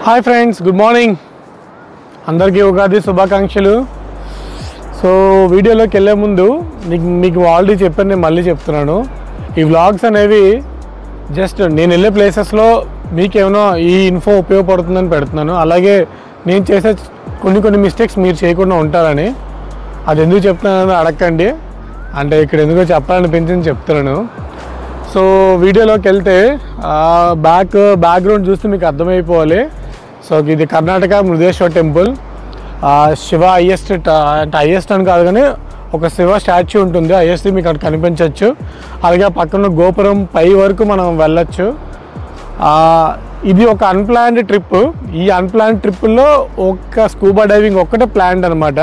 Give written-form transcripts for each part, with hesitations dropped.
Hi friends, good morning. అందరికీ ఉగాది శుభాకాంక్షలు. So వీడియోలోకి వెళ్ళే ముందు మీకు ఆల్రెడీ చెప్పాను, నేను మళ్ళీ చెప్తున్నాను. ఈ వ్లాగ్స్ అనేవి జస్ట్ నేను వెళ్ళే ప్లేసెస్లో మీకేమైనా ఈ ఇన్ఫో ఉపయోగపడుతుందని పెడుతున్నాను. అలాగే నేను చేసే కొన్ని మిస్టేక్స్ మీరు చేయకుండా ఉంటారని. అది ఎందుకు చెప్తున్నానని అడగండి, అంటే ఇక్కడ ఎందుకో చెప్పాలనిపించింది చెప్తున్నాను. సో వీడియోలోకి వెళ్తే బ్యాక్గ్రౌండ్ చూస్తే మీకు అర్థమైపోవాలి. సో ఇది కర్ణాటక మృదేశ్వర టెంపుల్. శివ హైయెస్ట్ అని కాదు కానీ ఒక శివ స్టాచ్యూ ఉంటుంది, హైయెస్ట్ మీకు అక్కడ కనిపించవచ్చు. అలాగే పక్కన గోపురం పై వరకు మనం వెళ్ళచ్చు. ఇది ఒక అన్ప్లాన్డ్ ట్రిప్. ఈ అన్ప్లాన్డ్ ట్రిప్పుల్లో ఒక స్కూబా డైవింగ్ ఒక్కటే ప్లాన్డ్ అనమాట,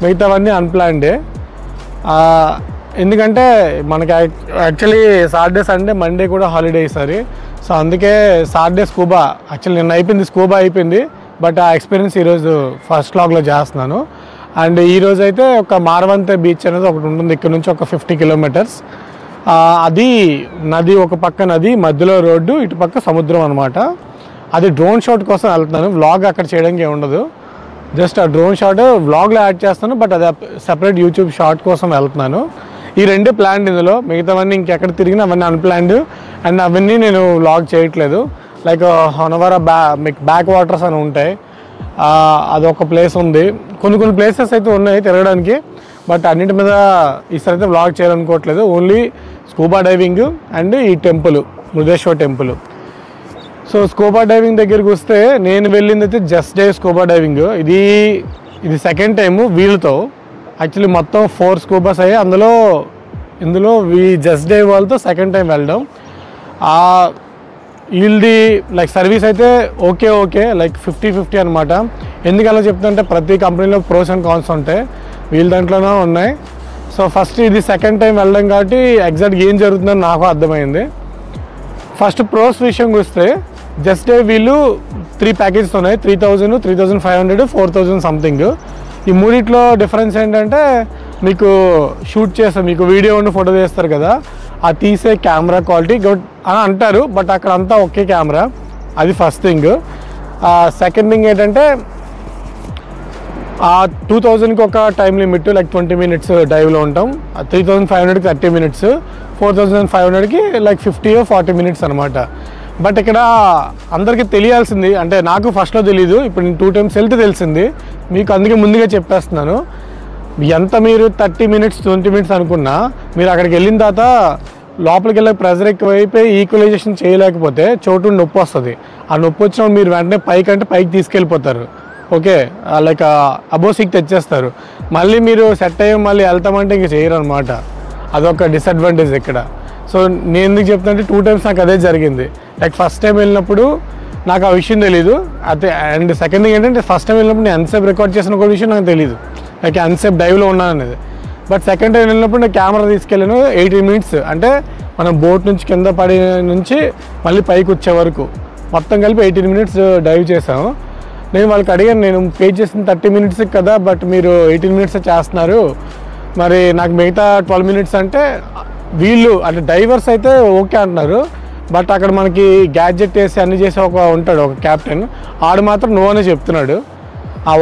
మిగతావన్నీ అన్ప్లాన్డే. ఎందుకంటే మనకి యాక్చువల్లీ సాటర్డే సండే మండే కూడా హాలిడే ఈసారి. సో అందుకే సాటర్డే స్కూబా యాక్చువల్లీ నిన్న అయిపోయింది, స్కూబా అయిపోయింది. బట్ ఆ ఎక్స్పీరియన్స్ ఈరోజు ఫస్ట్ వ్లాగ్లో చేస్తున్నాను. అండ్ ఈరోజు అయితే ఒక మార్వంతే బీచ్ అనేది ఒకటి ఉంటుంది, ఇక్కడ నుంచి ఒక 50 కిలోమీటర్స్. అది నది, ఒక పక్క నది, మధ్యలో రోడ్డు, ఇటు పక్క సముద్రం అనమాట. అది డ్రోన్ షాట్ కోసం వెళ్తున్నాను. వ్లాగ్ అక్కడ చేయడానికి ఉండదు, జస్ట్ ఆ డ్రోన్ షాట్ వ్లాగ్లో యాడ్ చేస్తాను. బట్ అది సెపరేట్ యూట్యూబ్ షాట్ కోసం వెళ్తున్నాను. ఈ రెండే ప్లాన్డ్, ఇందులో మిగతావన్నీ ఇంకెక్కడ తిరిగినా అవన్నీ అన్ప్లాన్డ్. అండ్ అవన్నీ నేను వ్లాగ్ చేయట్లేదు. లైక్ హొనవర మీకు బ్యాక్ వాటర్స్ అని ఉంటాయి, అదొక ప్లేస్ ఉంది. కొన్ని ప్లేసెస్ అయితే ఉన్నాయి తిరగడానికి, బట్ అన్నింటి మీద ఈసారి అయితే వ్లాగ్ చేయాలనుకోవట్లేదు. ఓన్లీ స్కూబా డైవింగ్ అండ్ ఈ temple, Murudeshwar temple. So scuba diving దగ్గరికి వస్తే నేను వెళ్ళింది అయితే జస్ట్ డే స్కూబా డైవింగ్. ఇది సెకండ్ టైము వీళ్ళతో. యాక్చువల్లీ మొత్తం 4 స్కూబాస్ అయ్యాయి, ఇందులో జస్ట్ డే వాళ్ళతో సెకండ్ టైం వెళ్ళడం. వీళ్ళది లైక్ సర్వీస్ అయితే ఓకే లైక్ 50-50 అనమాట. ఎందుకు అలా చెప్తుంటే ప్రతి కంపెనీలో ప్రోస్ అండ్ కాన్స్ ఉంటాయి, వీళ్ళ దాంట్లోనే ఉన్నాయి. సో ఫస్ట్ ఇది సెకండ్ టైం వెళ్ళడం కాబట్టి ఎగ్జాక్ట్గా ఏం జరుగుతుందని నాకు అర్థమైంది. ఫస్ట్ ప్రోస్ విషయంకి వస్తే జస్ట్ డే వీళ్ళు 3 ప్యాకేజెస్ ఉన్నాయి, 3000, 3500, 4000 సంథింగ్. ఈ మూడిట్లో డిఫరెన్స్ ఏంటంటే మీకు షూట్ చేస్తారు, మీకు వీడియో ఉండి ఫోటో తీస్తారు కదా, ఆ తీసే కెమెరా క్వాలిటీ గుడ్ అని అంటారు. బట్ అక్కడ అంతా ఒకే కెమెరా, అది ఫస్ట్ థింగ్. సెకండ్ థింగ్ ఏంటంటే 2000కి ఒక టైం లిమిట్, లైక్ 20 minutes డైవ్లో ఉంటాం. 3500కి 30 minutes, 4500కి లైక్ 50-40 minutes అనమాట. బట్ ఇక్కడ అందరికీ తెలియాల్సింది, అంటే నాకు ఫస్ట్లో తెలీదు, ఇప్పుడు నేను 2 times వెళ్తే తెలిసింది మీకు, అందుకే ముందుగా చెప్పేస్తున్నాను. ఎంత మీరు 30 minutes 20 minutes అనుకున్నా, మీరు అక్కడికి వెళ్ళిన తర్వాత లోపలికి వెళ్ళే ప్రెజర్ ఎక్కువైపోయి ఈక్వలైజేషన్ చేయలేకపోతే చోటు నొప్పి వస్తుంది. ఆ నొప్పి వచ్చినప్పుడు మీరు వెంటనే పైకి తీసుకెళ్ళిపోతారు. ఓకే, లైక్ అబోసిక్ తెచ్చేస్తారు. మళ్ళీ మీరు సెట్ అయ్యి మళ్ళీ వెళ్తామంటే ఇంక చేయరు అనమాట. అదొక డిసడ్వాంటేజ్ ఇక్కడ. సో నేను ఎందుకు చెప్తానంటే 2 times నాకు అదే జరిగింది. లైక్ ఫస్ట్ టైం వెళ్ళినప్పుడు నాకు ఆ విషయం తెలీదు. అదే. అండ్ సెకండ్ థింగ్ ఏంటంటే ఫస్ట్ టైం వెళ్ళినప్పుడు నేను ఎంతసేపు రికార్డ్ చేసిన ఒక విషయం నాకు తెలియదు, లైక్ ఎంతసేపు డైవ్లో ఉన్నాను అనేది. బట్ సెకండ్ టైం వెళ్ళినప్పుడు నేను కెమెరా తీసుకెళ్ళాను. 18 minutes, అంటే మనం బోట్ నుంచి కింద పడి నుంచి మళ్ళీ పైకి వచ్చే వరకు మొత్తం కలిపి 18 minutes డైవ్ చేసాము. నేను వాళ్ళకి అడిగాను, నేను పే చేసిన 30 minutes కదా, బట్ మీరు 18 minutes చేస్తున్నారు, మరి నాకు మిగతా 12 minutes అంటే వీళ్ళు అంటే డైవర్స్ అయితే ఓకే అంటున్నారు. బట్ అక్కడ మనకి గ్యాడ్జెట్ వేసి అన్ని చేసి ఉంటాడు ఒక క్యాప్టెన్, ఆడు మాత్రం నో అనే చెప్తున్నాడు.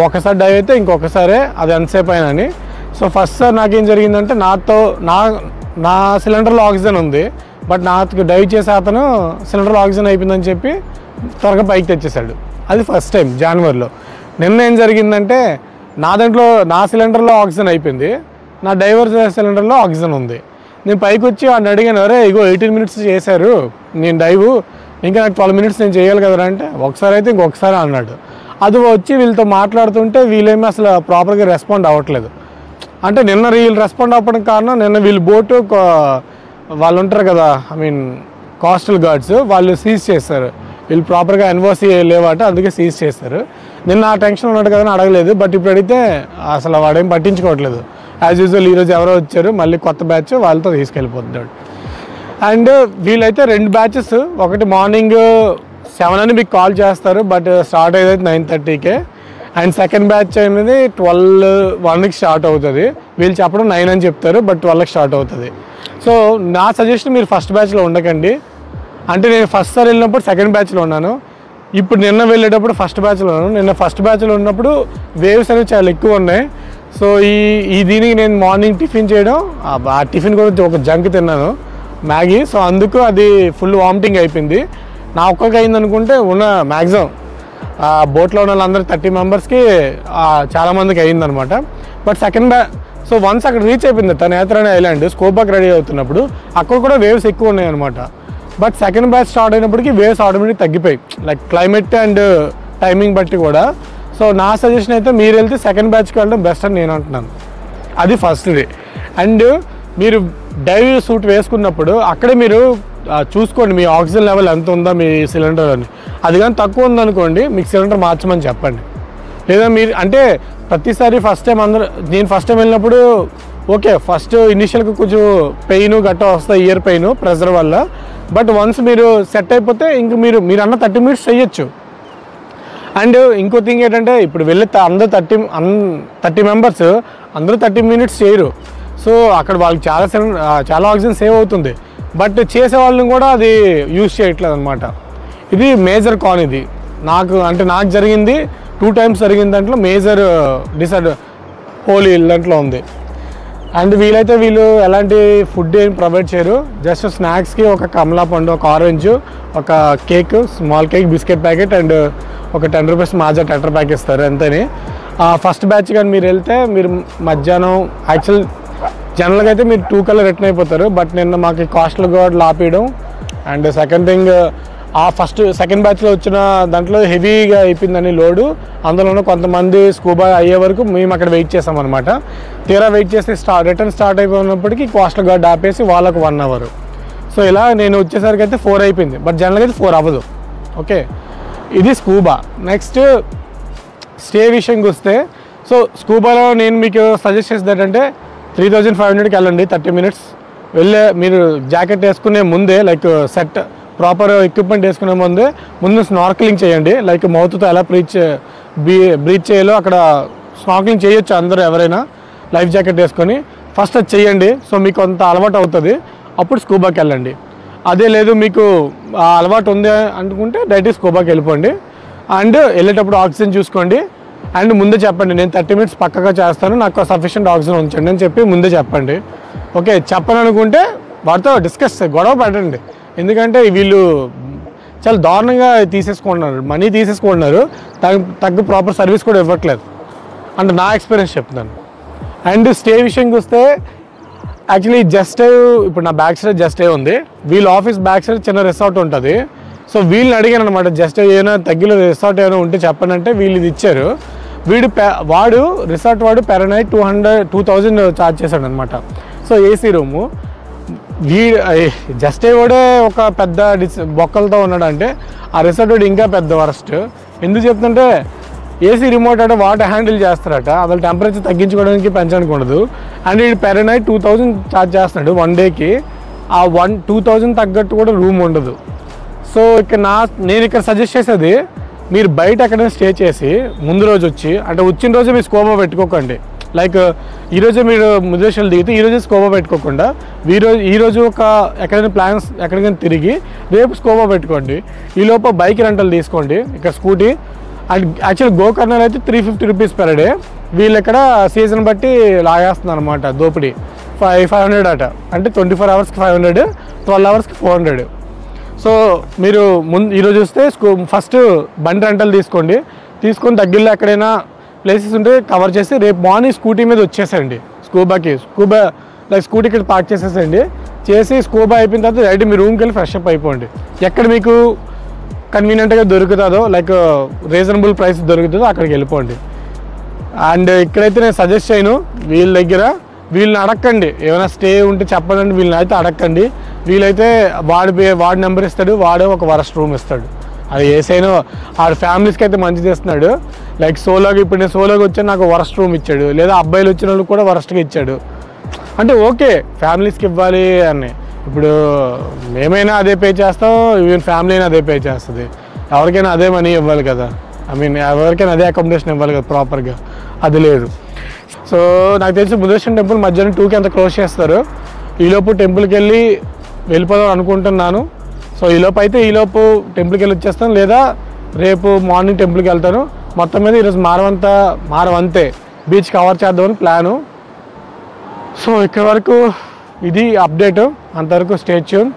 ఒకసారి డైవ్ అయితే ఇంకొకసారి అది ఎంతసేపు అయినా అని. సో ఫస్ట్ సార్ నాకేం జరిగిందంటే నా సిలిండర్లో ఆక్సిజన్ ఉంది, బట్ నాకు డైవ్ చేసే అతను సిలిండర్లో ఆక్సిజన్ అయిపోయిందని చెప్పి త్వరగా పైకి తెచ్చేసాడు. అది ఫస్ట్ టైం జనవరిలో. నిన్న ఏం జరిగిందంటే నా సిలిండర్లో ఆక్సిజన్ అయిపోయింది, నా డైవర్ సిలిండర్లో ఆక్సిజన్ ఉంది. నేను పైకి వచ్చి వాడిని అడిగాను, అరే ఇగో 18 minutes చేశారు నేను డైవ్, ఇంకా నాకు 12 minutes నేను చేయాలి కదరా అంటే, ఒకసారి అయితే ఇంకొకసారి అన్నాడు. అది వచ్చి వీళ్ళతో మాట్లాడుతుంటే వీళ్ళేమీ అసలు ప్రాపర్గా రెస్పాండ్ అవ్వట్లేదు. అంటే నిన్న వీళ్ళు రెస్పాండ్ అవ్వడానికి కారణం, నిన్న వీళ్ళు బోటు వాళ్ళు ఉంటారు కదా, కోస్టల్ గార్డ్స్, వాళ్ళు సీజ్ చేస్తారు. వీళ్ళు ప్రాపర్గా ఎన్ఓసి లేవాట, అందుకే సీజ్ చేస్తారు. నిన్న ఆ టెన్షన్ ఉన్నాడు కదా అని అడగలేదు. బట్ ఇప్పుడు అడిగితే అసలు వాడేం పట్టించుకోవట్లేదు. యాజ్ యూజువల్ ఈరోజు ఎవరో వచ్చారు, మళ్ళీ కొత్త బ్యాచ్, వాళ్ళతో తీసుకెళ్ళిపోతున్నాడు. అండ్ వీళ్ళైతే 2 batches, ఒకటి మార్నింగ్ 7 అని మీకు కాల్ చేస్తారు, బట్ స్టార్ట్ అయ్యేది 9:30కే. అండ్ సెకండ్ బ్యాచ్ అనేది 12-1కి స్టార్ట్ అవుతుంది. వీళ్ళు చెప్పడం 9 అని చెప్తారు, బట్ 12కి స్టార్ట్ అవుతుంది. సో నా సజెషన్, మీరు ఫస్ట్ బ్యాచ్లో ఉండకండి. అంటే నేను ఫస్ట్ సార్ వెళ్ళినప్పుడు సెకండ్ బ్యాచ్లో ఉన్నాను. ఇప్పుడు నిన్న వెళ్ళేటప్పుడు ఫస్ట్ బ్యాచ్లో ఉన్నాను. నిన్న ఫస్ట్ బ్యాచ్లో ఉన్నప్పుడు వేవ్స్ అనేవి చాలా ఎక్కువ ఉన్నాయి. సో ఈ దీనికి నేను మార్నింగ్ టిఫిన్ చేయడం, ఆ టిఫిన్ కూడా ఒక జంక్ తిన్నాను, మ్యాగీ. సో అందుకు అది ఫుల్ వామిటింగ్ అయిపోయింది. నా ఒక్కరికి అయింది అనుకుంటే ఉన్న మ్యాక్సిమం బోట్లో ఉన్న వాళ్ళందరూ 30 మెంబర్స్కి చాలామందికి అయిందనమాట. బట్ సో వన్స్ అక్కడ రీచ్ అయిపోయింది నేత్రావతి ఐలాండ్, స్కోబాకి రెడీ అవుతున్నప్పుడు అక్కడ కూడా వేవ్స్ ఎక్కువ ఉన్నాయన్నమాట. బట్ సెకండ్ బ్యాచ్ స్టార్ట్ అయినప్పటికీ వేవ్స్ ఆటోమేటిక్ తగ్గిపోయి, లైక్ క్లైమేట్ అండ్ టైమింగ్ బట్టి కూడా. సో నా సజెషన్ అయితే మీరు వెళ్తే సెకండ్ బ్యాచ్కి వెళ్ళడం బెస్ట్ అని నేను అంటున్నాను. అది ఫస్ట్ది. అండ్ మీరు డైవ్ సూట్ వేసుకున్నప్పుడు అక్కడే మీరు చూసుకోండి మీ ఆక్సిజన్ లెవెల్ ఎంత ఉందా మీ సిలిండర్ అని. అది కానీ తక్కువ ఉందనుకోండి మీకు సిలిండర్ మార్చమని చెప్పండి. లేదా మీరు అంటే ప్రతిసారి నేను ఫస్ట్ టైం వెళ్ళినప్పుడు ఓకే, ఫస్ట్ ఇనిషియల్గా కొంచెం పెయిన్ గట్ట వస్తాయి, ఇయర్ పెయిన్ ప్రెషర్ వల్ల. బట్ వన్స్ మీరు సెట్ అయిపోతే ఇంక మీరు అన్న 30 మినిట్స్ చేయొచ్చు. అండ్ ఇంకో థింగ్ ఏంటంటే ఇప్పుడు వెళ్ళి అందరూ 30 మెంబర్స్ అందరూ 30 మినిట్స్ చేయరు. సో అక్కడ వాళ్ళకి చాలా ఆక్సిజన్ సేవ్ అవుతుంది. బట్ చేసే వాళ్ళని కూడా అది యూజ్ చేయట్లేదు అనమాట. ఇది మేజర్ కాన్. ఇది నాకు జరిగింది 2 టైమ్స్ జరిగిన దాంట్లో మేజర్ హోల్ దాంట్లో ఉంది. అండ్ వీళ్ళు ఎలాంటి ఫుడ్ ఏం ప్రొవైడ్ చేయరు. జస్ట్ స్నాక్స్కి ఒక కమలా పండు, ఒక ఆరెంజ్, ఒక cake, small cake, biscuit packet and ఒక 10 రూపీస్ మాజా టెటర్ ప్యాక్ ఇస్తారు అంతేని. ఫస్ట్ బ్యాచ్ కానీ మీరు వెళ్తే మీరు మధ్యాహ్నం జనరల్గా అయితే మీరు 2 కల్లా రిటర్న్ అయిపోతారు. బట్ నిన్న మాకు కాస్ట్లు కూడా ఆపేయడం. అండ్ సెకండ్ థింగ్ సెకండ్ బ్యాచ్లో వచ్చిన దాంట్లో హెవీగా అయిపోయిందని లోడు. అందులోనూ కొంతమంది స్కూబా అయ్యే వరకు మేము అక్కడ వెయిట్ చేసామన్నమాట. తీరా వెయిట్ చేసి రిటర్న్ స్టార్ట్ అయిపోయినప్పటికీ కోస్టల్ గార్డ్ ఆపేసి వాళ్ళకు 1 అవర్. సో ఇలా నేను వచ్చేసరికి అయితే 4 అయిపోయింది. బట్ జనరల్గా అయితే 4 అవ్వదు. ఓకే, ఇది స్కూబా. నెక్స్ట్ స్టే విషయంకి వస్తే, సో స్కూబాలో నేను మీకు సజెస్ట్ చేసేది ఏంటంటే 3500కి వెళ్ళండి. 30 మినిట్స్ మీరు జాకెట్ వేసుకునే ముందే, లైక్ సెట్ ప్రాపర్ ఎక్విప్మెంట్ వేసుకునే ముందు స్నార్కలింగ్ చేయండి. లైక్ మౌత్తో ఎలా బ్రీత్ చేయాలో అక్కడ స్నార్కలింగ్ చేయొచ్చు అందరూ ఎవరైనా లైఫ్ జాకెట్ వేసుకొని. ఫస్ట్ అది చేయండి. సో మీకు కొంత అలవాటు అవుతుంది, అప్పుడు స్కూబాకి వెళ్ళండి. అదే లేదు మీకు అలవాటు ఉంది అనుకుంటే డైరెక్ట్ స్కూబాకి వెళ్ళిపోండి. అండ్ వెళ్ళేటప్పుడు ఆక్సిజన్ చూసుకోండి. అండ్ ముందే చెప్పండి, నేను 30 మినిట్స్ పక్కగా చేస్తాను, నాకు సఫిషియెంట్ ఆక్సిజన్ ఉంచండి అని చెప్పి ముందే చెప్పండి. ఓకే, చెప్పను అనుకుంటే వాటితో గొడవ పెట్టండి. ఎందుకంటే వీళ్ళు చాలా దారుణంగా మనీ తీసేసుకుంటున్నారు, తగ్గ ప్రాపర్ సర్వీస్ కూడా ఇవ్వట్లేదు అంటే నా ఎక్స్పీరియన్స్ చెప్తున్నాను. అండ్ స్టే విషయంకి వస్తే యాక్చువల్లీ ఇప్పుడు నా బ్యాక్ సైడ్ జస్ట్ ఉంది. వీళ్ళ ఆఫీస్ బ్యాక్ సైడ్ చిన్న రిసార్ట్ ఉంటుంది. సో వీళ్ళని అడిగాను అనమాట, ఏమైనా తగ్గిలో రిసార్ట్ ఏమైనా ఉంటే చెప్పండి అంటే వీళ్ళు ఇది ఇచ్చారు. రిసార్ట్ వాడు పెర్ నైట్ 2000 ఛార్జ్ చేశాడు అనమాట. So AC room. వాడే ఒక పెద్ద బొక్కలతో ఉన్నాడంటే ఆ రిసార్ట్ వాడు ఇంకా పెద్ద వరస్ట్. ఎందుకు చెప్తుంటే ఏసీ రిమోట్ అంటే వాటర్ హ్యాండిల్ చేస్తారట, అసలు టెంపరేచర్ తగ్గించుకోవడానికి పెంచనుకూడదు. అండ్ ఇది పెర్ నైట్ 2000 ఛార్జ్ చేస్తున్నాడు 1 డేకి. ఆ 2000 తగ్గట్టు కూడా రూమ్ ఉండదు. సో నేను ఇక్కడ సజెస్ట్ చేసేది, మీరు బయట ఎక్కడైనా స్టే చేసి ముందు రోజు వచ్చిన రోజు మీరు స్కోబా పెట్టుకోకండి. లైక్ ఈరోజే మీరు ముద్రేషన్లు దిగితే ఈరోజే స్కోబా పెట్టుకోకుండా ఈరోజు ఎక్కడికైనా తిరిగి రేపు స్కోబా పెట్టుకోండి. ఈ లోపల బైక్ రెంటల్ తీసుకోండి, ఇక్కడ స్కూటీ. అండ్ యాక్చువల్ గోకర్ణలో అయితే 350 రూపీస్ పెర్ డే. వీళ్ళు ఇక్కడ సీజన్ బట్టి లాగేస్తున్నారు అనమాట దోపిడీ. 500 అట, అంటే 24 అవర్స్కి 500, 12 అవర్స్కి 400. సో మీరు ఈరోజు వస్తే ఫస్ట్ బండి రెంటల్ తీసుకొని దగ్గరలో ఎక్కడైనా ప్లేసెస్ ఉంటే కవర్ చేసి రేపు మార్నింగ్ స్కూటీ మీద వచ్చేసేయండి స్కూటీ ఇక్కడ పార్క్ చేసి స్కూబా అయిపోయిన తర్వాత డైరెక్ట్ మీ రూమ్కి వెళ్ళి ఫ్రెష్ అప్ అయిపోండి. ఎక్కడ మీకు కన్వీనియంట్గా దొరుకుతుందో, లైక్ రీజనబుల్ ప్రైస్ దొరుకుతుందో అక్కడికి వెళ్ళిపోండి. అండ్ ఇక్కడైతే నేను సజెస్ట్ చేయను, వీళ్ళని అడగండి. ఏమైనా స్టే ఉంటే చెప్పండి, వీళ్ళని అయితే అడగండి. వీళ్ళైతే వాడి నెంబర్ ఇస్తాడు, వాడే ఒక వరస్ట్ రూమ్ ఇస్తాడు. అది ఏసైనా ఆడ ఫ్యామిలీస్కి అయితే మంచిది ఇస్తున్నాడు. లైక్ ఇప్పుడు నేను సోలోగా వచ్చాను, నాకు వరస్ట్ రూమ్ ఇచ్చాడు. లేదా అబ్బాయిలు వచ్చిన వాళ్ళు కూడా వరస్ట్గా ఇచ్చాడు. అంటే ఓకే, ఫ్యామిలీస్కి ఇవ్వాలి అని. ఇప్పుడు మేమైనా అదే పే చేస్తాం, ఈవెన్ ఫ్యామిలీ అయినా అదే పే చేస్తుంది. ఎవరికైనా అదే మనీ ఇవ్వాలి కదా, ఎవరికైనా అదే అకామిడేషన్ ఇవ్వాలి కదా ప్రాపర్గా. అది లేదు. సో నాకు తెలిసి ముద్రేశ్వరం టెంపుల్ మధ్యాహ్నం 2కి అంత క్లోజ్ చేస్తారు. ఈలోపు టెంపుల్కి వెళ్ళిపోదాం అనుకుంటున్నాను. సో ఈలోపు టెంపుల్కి వెళ్ళి వచ్చేస్తాను. లేదా రేపు మార్నింగ్ టెంపుల్కి వెళ్తాను. మొత్తం మీద ఈరోజు మారవంతే బీచ్ కవర్ చేద్దామని ప్లాను. సో ఇక్కడ వరకు ఇది అప్డేట్. అంతవరకు స్టే ట్యూన్.